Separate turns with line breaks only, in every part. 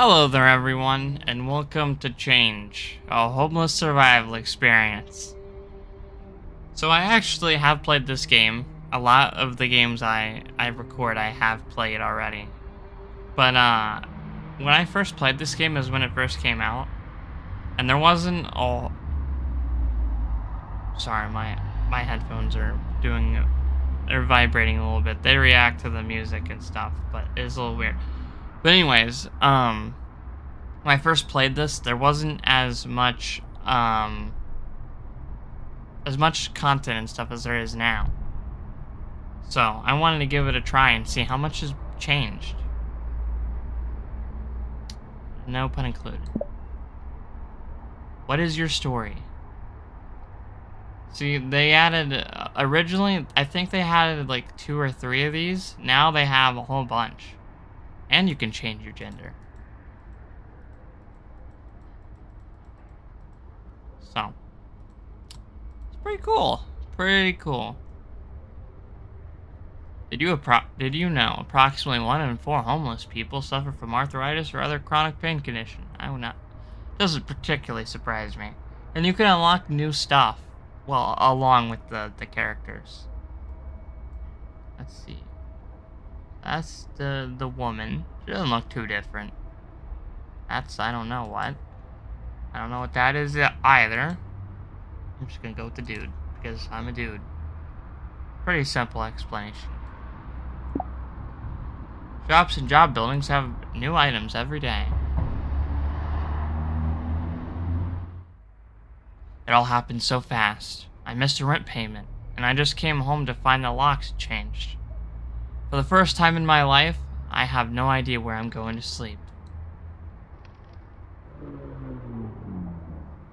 Hello there, everyone, and welcome to Change, a homeless survival experience. So I actually have played this game. A lot of the games I record I have played already. But when I first played this game is when it first came out, and there wasn't a... Sorry, my headphones are they're vibrating a little bit. They react to the music and stuff, but it's a little weird. But anyways, when I first played this, there wasn't as much content and stuff as there is now. So I wanted to give it a try and see how much has changed. No pun included. What is your story? See, they added, originally, I think they had like 2 or 3 of these. Now they have a whole bunch. And you can change your gender. So, it's pretty cool. Pretty cool. Did you know approximately 1 in 4 homeless people suffer from arthritis or other chronic pain condition? I would not. Doesn't particularly surprise me. And you can unlock new stuff, well, along with the characters. Let's see. That's the woman. She doesn't look too different. That's I don't know what. I don't know what that is either. I'm just gonna go with the dude because I'm a dude. Pretty simple explanation. Shops and job buildings have new items every day. It all happened so fast. I missed a rent payment, and I just came home to find the locks had changed. For the first time in my life, I have no idea where I'm going to sleep.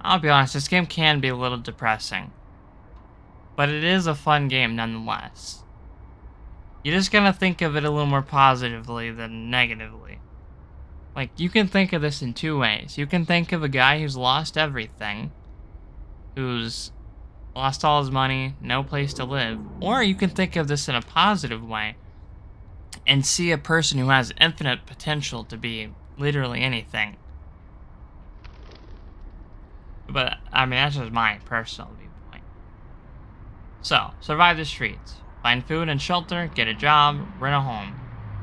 I'll be honest, this game can be a little depressing. But it is a fun game nonetheless. You just gotta think of it a little more positively than negatively. Like, you can think of this in 2 ways. You can think of a guy who's lost everything, who's lost all his money, no place to live. Or you can think of this in a positive way and see a person who has infinite potential to be literally anything. But, I mean, that's just my personal viewpoint. So, survive the streets. Find food and shelter, get a job, rent a home.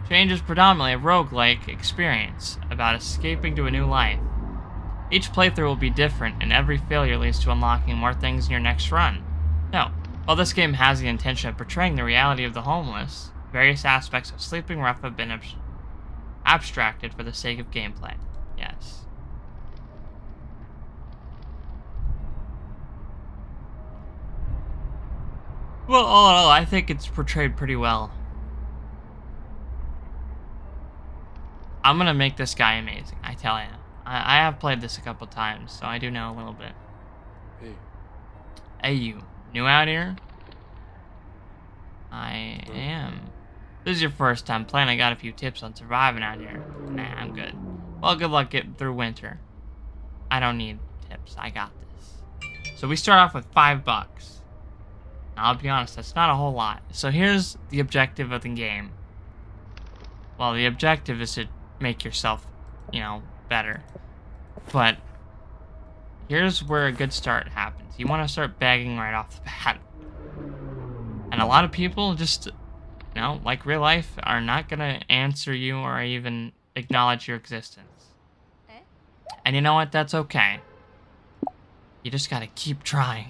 Change is predominantly a roguelike experience about escaping to a new life. Each playthrough will be different, and every failure leads to unlocking more things in your next run. No, while this game has the intention of portraying the reality of the homeless, various aspects of Sleeping Rough have been abstracted for the sake of gameplay. Yes. Well, all in all, I think it's portrayed pretty well. I'm gonna make this guy amazing, I tell you. I have played this a couple times, so I do know a little bit.
Hey.
Hey, you. New out here? I am. This is your first time playing. I got a few tips on surviving out here. Nah, I'm good. Well, good luck getting through winter. I don't need tips. I got this. So we start off with $5. Now, I'll be honest, that's not a whole lot. So here's the objective of the game. Well, the objective is to make yourself, better. But here's where a good start happens. You want to start begging right off the bat. And a lot of people just, like real life, are not going to answer you or even acknowledge your existence. And you know what? That's okay. You just got to keep trying.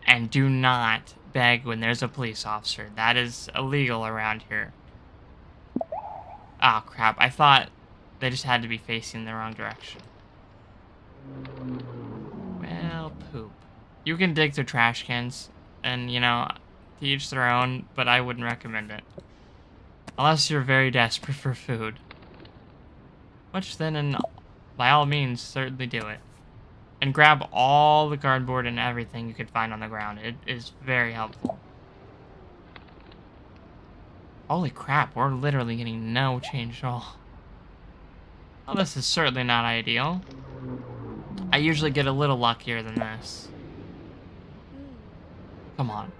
And do not beg when there's a police officer. That is illegal around here. Oh, crap. I thought they just had to be facing the wrong direction. Well, poop. You can dig through trash cans, and, to each their own, but I wouldn't recommend it. Unless you're very desperate for food. Which then, by all means, certainly do it. And grab all the cardboard and everything you could find on the ground. It is very helpful. Holy crap, we're literally getting no change at all. Well, this is certainly not ideal. I usually get a little luckier than this. Come on.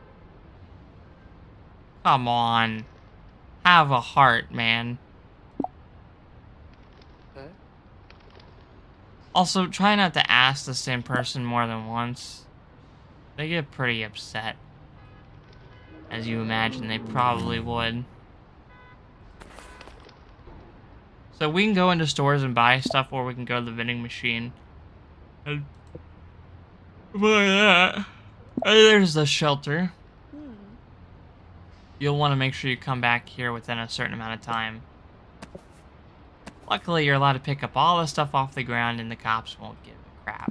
Come on. Have a heart, man. Also, try not to ask the same person more than once. They get pretty upset. As you imagine they probably would. So we can go into stores and buy stuff, or we can go to the vending machine. And buy that. And there's the shelter. You'll want to make sure you come back here within a certain amount of time. Luckily, you're allowed to pick up all the stuff off the ground and the cops won't give a crap.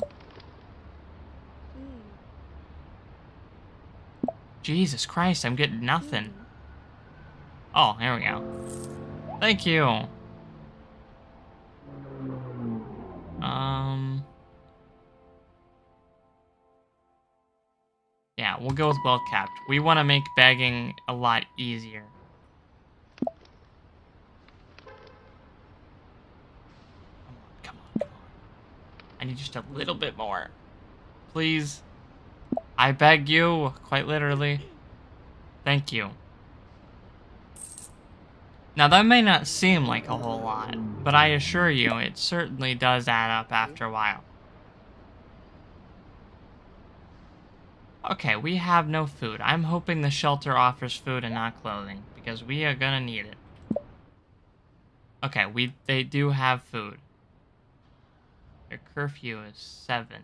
Jesus Christ, I'm getting nothing. Oh, here we go. Thank you. Yeah, we'll go with well kept. We want to make begging a lot easier. Come on. I need just a little bit more. Please. I beg you, quite literally. Thank you. Now, that may not seem like a whole lot, but I assure you, it certainly does add up after a while. Okay, we have no food. I'm hoping the shelter offers food and not clothing, because we are gonna need it. Okay, they do have food. Their curfew is 7.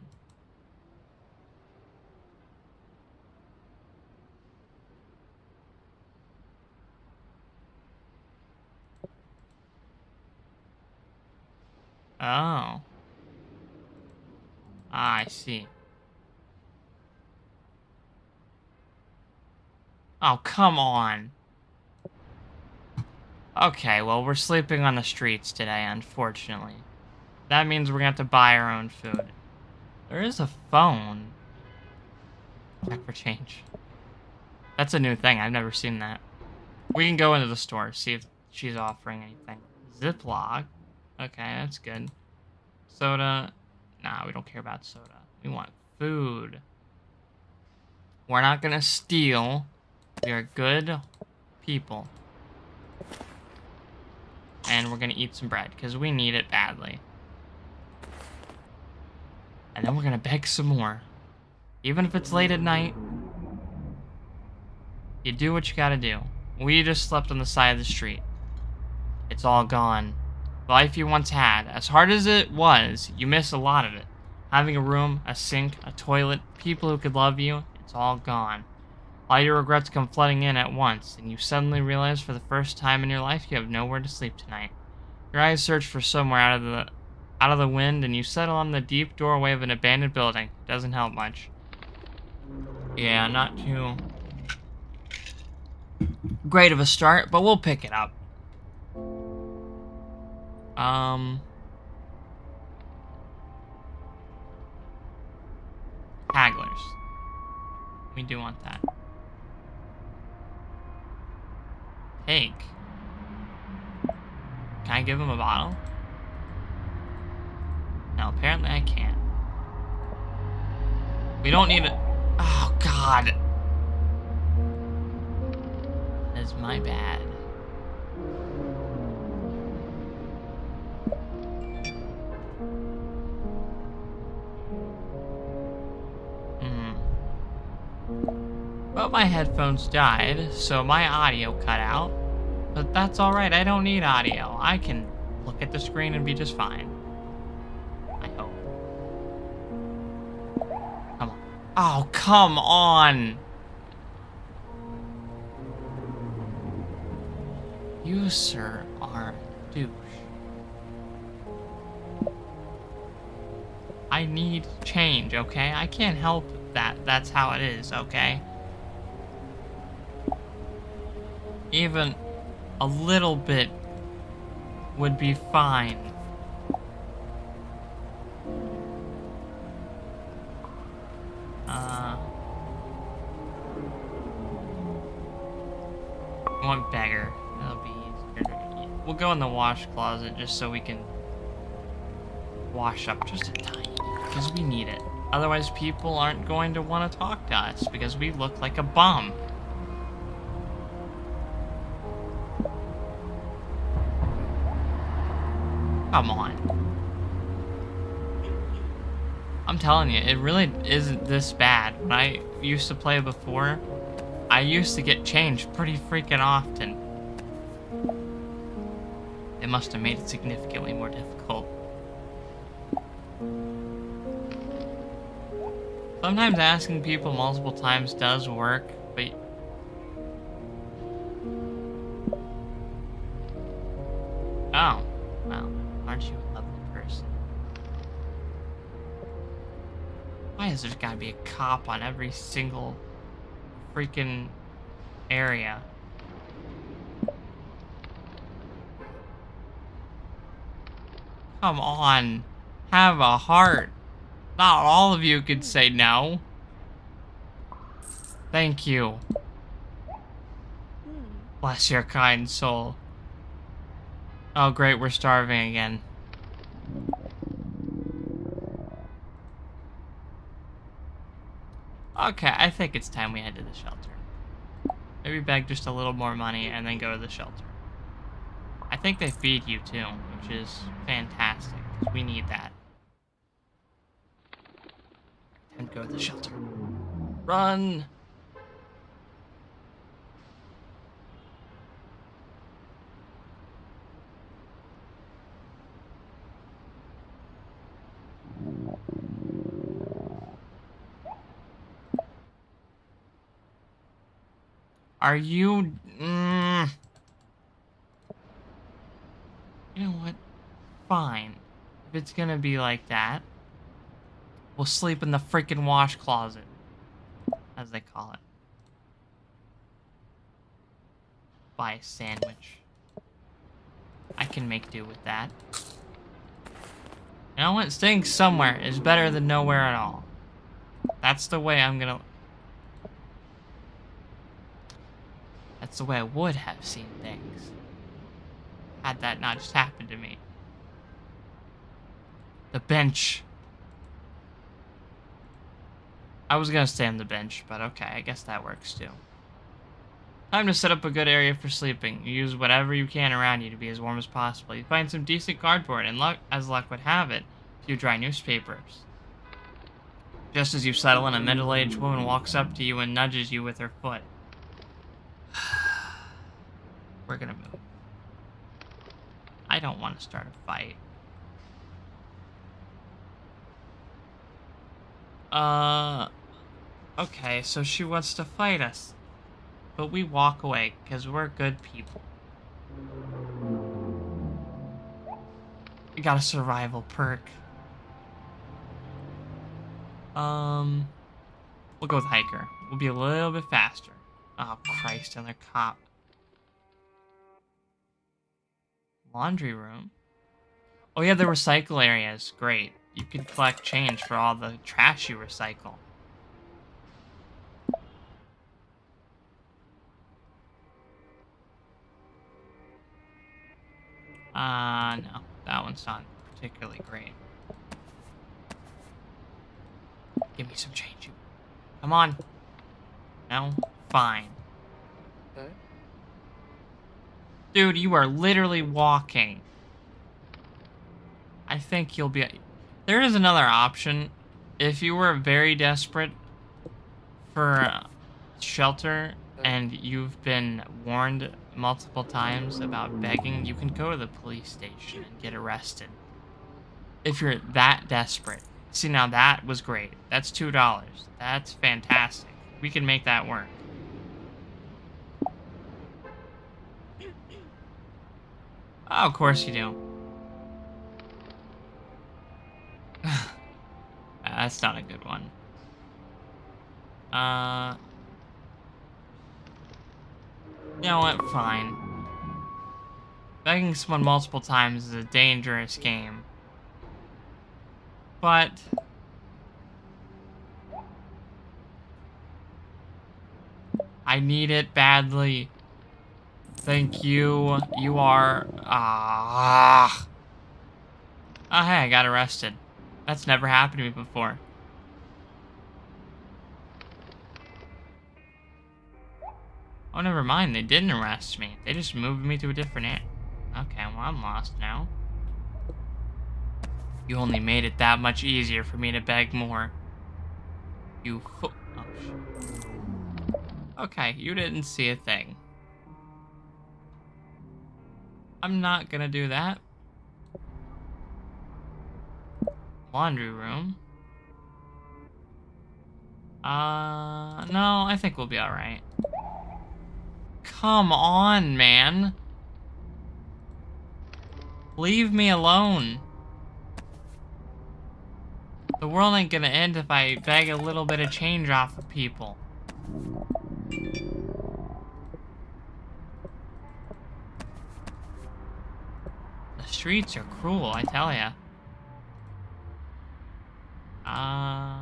Oh. I see. Oh, come on. Okay, well, we're sleeping on the streets today, unfortunately. That means we're gonna have to buy our own food. There is a phone. Check for change. That's a new thing. I've never seen that. We can go into the store, see if she's offering anything. Ziploc. Okay, that's good. Soda. Nah, we don't care about soda. We want food. We're not gonna steal. We are good people. And we're gonna eat some bread, because we need it badly. And then we're gonna beg some more. Even if it's late at night, you do what you gotta do. We just slept on the side of the street. It's all gone. The life you once had, as hard as it was, you miss a lot of it. Having a room, a sink, a toilet, people who could love you, it's all gone. All your regrets come flooding in at once, and you suddenly realize for the first time in your life you have nowhere to sleep tonight. Your eyes search for somewhere out of the wind, and you settle on the deep doorway of an abandoned building. Doesn't help much. Yeah, not too great of a start, but we'll pick it up. Hagglers. We do want that. Take. Can I give him a bottle? No, apparently I can't. We don't need it. Oh, God. That's my bad. Well, my headphones died, so my audio cut out. But that's alright, I don't need audio. I can look at the screen and be just fine. I hope. Come on. Oh, come on! You, sir, are a douche. I need change, okay? I can't help that. That's how it is, okay? Even a little bit would be fine. I want beggar. That'll be easier. We'll go in the wash closet just so we can wash up just a tiny, because we need it. Otherwise, people aren't going to want to talk to us because we look like a bum. Come on. I'm telling you, it really isn't this bad. When I used to play before, I used to get changed pretty freaking often. It must have made it significantly more difficult. Sometimes asking people multiple times does work, but... Oh, well, aren't you a lovely person? Why has there gotta be a cop on every single freaking area? Come on, have a heart. Not all of you could say no. Thank you. Bless your kind soul. Oh great, we're starving again. Okay, I think it's time we head to the shelter. Maybe beg just a little more money and then go to the shelter. I think they feed you too, which is fantastic, because we need that. And go to the shelter. Run! Are you... You know what? Fine. If it's gonna be like that, we'll sleep in the freaking wash closet. As they call it. Buy a sandwich. I can make do with that. You know what? Staying somewhere is better than nowhere at all. That's the way I'm gonna... That's the way I would have seen things. Had that not just happened to me. The bench. I was gonna stay on the bench, but okay, I guess that works too. Time to set up a good area for sleeping. You use whatever you can around you to be as warm as possible. You find some decent cardboard, and as luck would have it, a few dry newspapers. Just as you settle in, a middle-aged woman walks up to you and nudges you with her foot. We're gonna move. I don't want to start a fight. Okay, so she wants to fight us. But we walk away, because we're good people. We got a survival perk. We'll go with hiker. We'll be a little bit faster. Oh, Christ, another cop. Laundry room? Oh yeah, the recycle areas. Great. You can collect change for all the trash you recycle. No. That one's not particularly great. Give me some change. Come on. No? Fine.
Okay.
Dude, you are literally walking. I think you'll be... There is another option. If you were very desperate for shelter and you've been warned multiple times about begging, you can go to the police station and get arrested. If you're that desperate. See, now that was great. That's $2. That's fantastic. We can make that work. Oh, of course you do. That's not a good one. You know what? Fine. Begging someone multiple times is a dangerous game. But... I need it badly. Thank you. You are... Oh, hey, I got arrested. That's never happened to me before. Oh, never mind. They didn't arrest me. They just moved me to a different area. Okay, well, I'm lost now. You only made it that much easier for me to beg more. You oh, shit. Okay, you didn't see a thing. I'm not gonna do that. Laundry room. No, I think we'll be alright. Come on, man. Leave me alone. The world ain't gonna end if I beg a little bit of change off of people. The streets are cruel, I tell ya. Nah.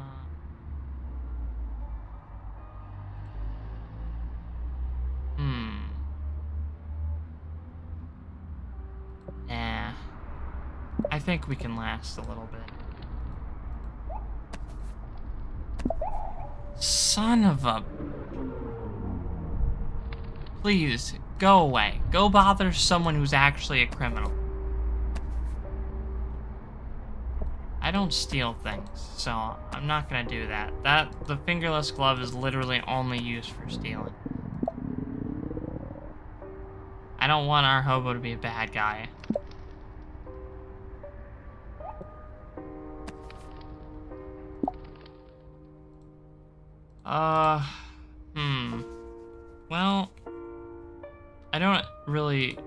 I think we can last a little bit. Son of a... Please, go away. Go bother someone who's actually a criminal. I don't steal things, so I'm not gonna do that. The fingerless glove is literally only used for stealing. I don't want our hobo to be a bad guy. Well, I don't really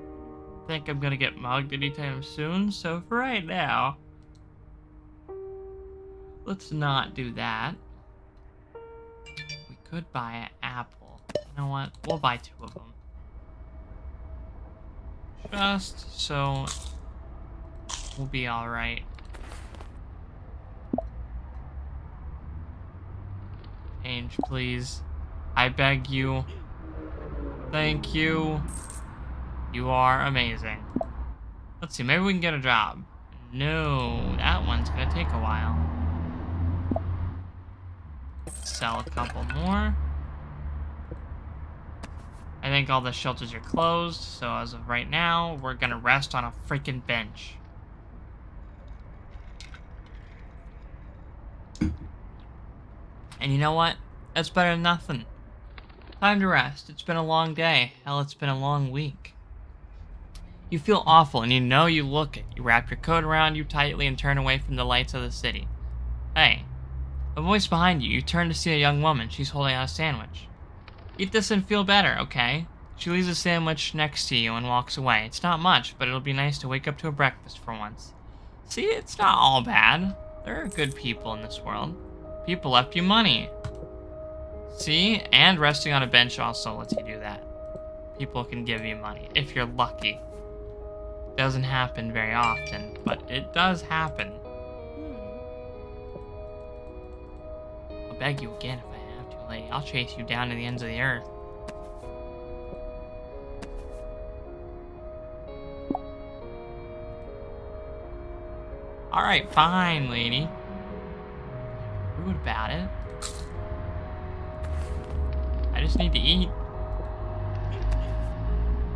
think I'm gonna get mugged anytime soon, so for right now, let's not do that. We could buy an apple. You know what? We'll buy 2 of them. Just so we'll be alright. Change, please. I beg you. Thank you. You are amazing. Let's see, maybe we can get a job. No, that one's gonna take a while. Sell a couple more. I think all the shelters are closed, so as of right now, we're gonna rest on a freaking bench. And you know what? That's better than nothing. Time to rest. It's been a long day. Hell, it's been a long week. You feel awful, and you know you look it. You wrap your coat around you tightly and turn away from the lights of the city. Hey. A voice behind you. You turn to see a young woman. She's holding out a sandwich. Eat this and feel better, okay? She leaves a sandwich next to you and walks away. It's not much, but it'll be nice to wake up to a breakfast for once. See, it's not all bad. There are good people in this world. People left you money. See? And resting on a bench also lets you do that. People can give you money, if you're lucky. Doesn't happen very often, but it does happen. I'll beg you again if I have to, lady. I'll chase you down to the ends of the earth. Alright, fine, lady. Rude about it. I just need to eat.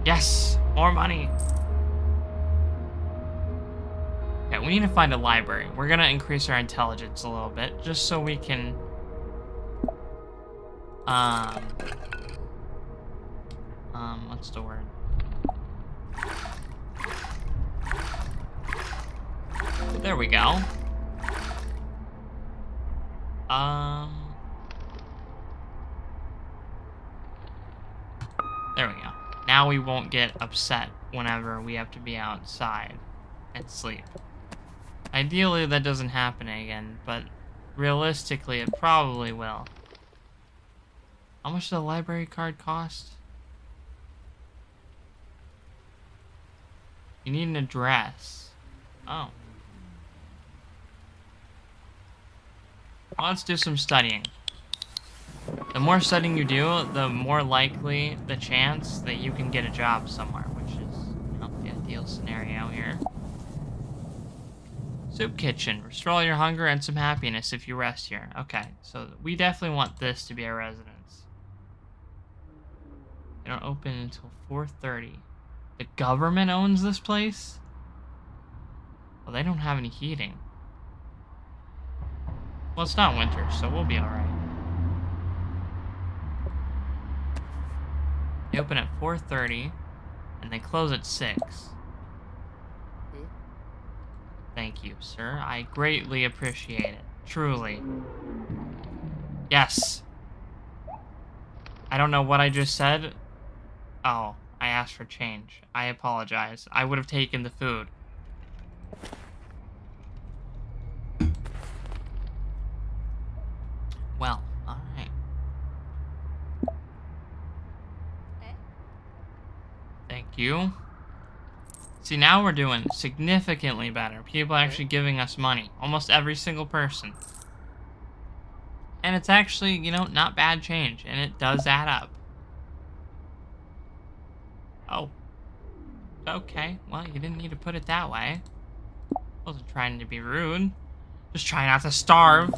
Yes! More money! Okay, we need to find a library. We're gonna increase our intelligence a little bit, just so we can... what's the word? There we go. There we go. Now we won't get upset whenever we have to be outside and sleep. Ideally, that doesn't happen again, but realistically, it probably will. How much does the library card cost? You need an address. Oh. Well, let's do some studying. The more studying you do, the more likely the chance that you can get a job somewhere, which is not the ideal scenario here. Soup kitchen. Restore your hunger and some happiness if you rest here. Okay, so we definitely want this to be our residence. They don't open until 4:30. The government owns this place? Well, they don't have any heating. Well, it's not winter, so we'll be alright. They open at 4:30, and they close at 6. Thank you, sir. I greatly appreciate it. Truly. Yes. I don't know what I just said. Oh, I asked for change. I apologize. I would have taken the food. Well, alright. Thank you. See, now we're doing significantly better. People are actually giving us money. Almost every single person. And it's actually, you know, not bad change. And it does add up. Oh. Okay. Well, you didn't need to put it that way. Wasn't trying to be rude. Just trying not to starve.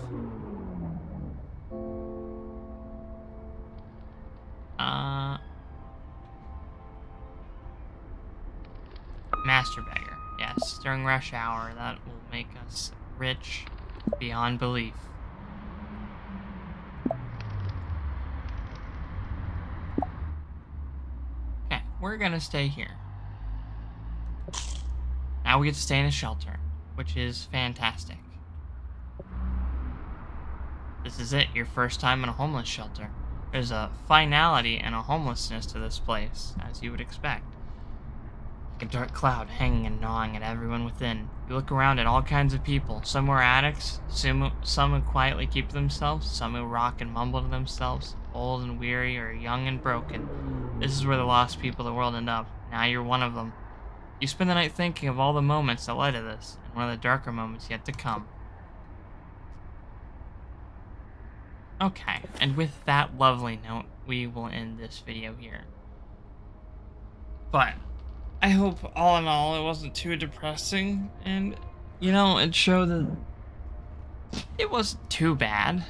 Master beggar. Yes, during rush hour, that will make us rich beyond belief. Okay, we're gonna stay here. Now we get to stay in a shelter, which is fantastic. This is it, your first time in a homeless shelter. There's a finality and a homelessness to this place, as you would expect. Like a dark cloud hanging and gnawing at everyone within. You look around at all kinds of people. Some were addicts, some who quietly keep to themselves, some who rock and mumble to themselves, old and weary or young and broken. This is where the lost people of the world end up. Now you're one of them. You spend the night thinking of all the moments that led to this, and one of the darker moments yet to come. Okay, and with that lovely note, we will end this video here. But I hope all in all it wasn't too depressing, and you know, it showed that it wasn't too bad.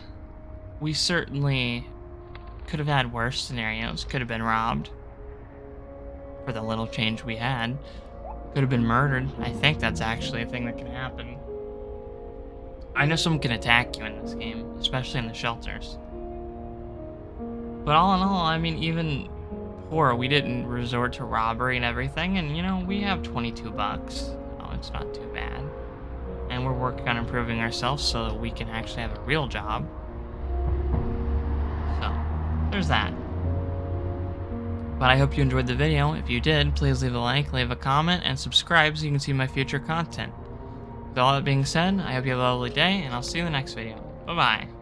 We certainly could have had worse scenarios, could have been robbed for the little change we had, could have been murdered. I think that's actually a thing that can happen. I know someone can attack you in this game, especially in the shelters. But all in all, I mean, even poor, we didn't resort to robbery and everything, and you know, we have 22 bucks. Oh, it's not too bad. And we're working on improving ourselves so that we can actually have a real job. So, there's that. But I hope you enjoyed the video. If you did, please leave a like, leave a comment, and subscribe so you can see my future content. With all that being said, I hope you have a lovely day, and I'll see you in the next video. Bye-bye.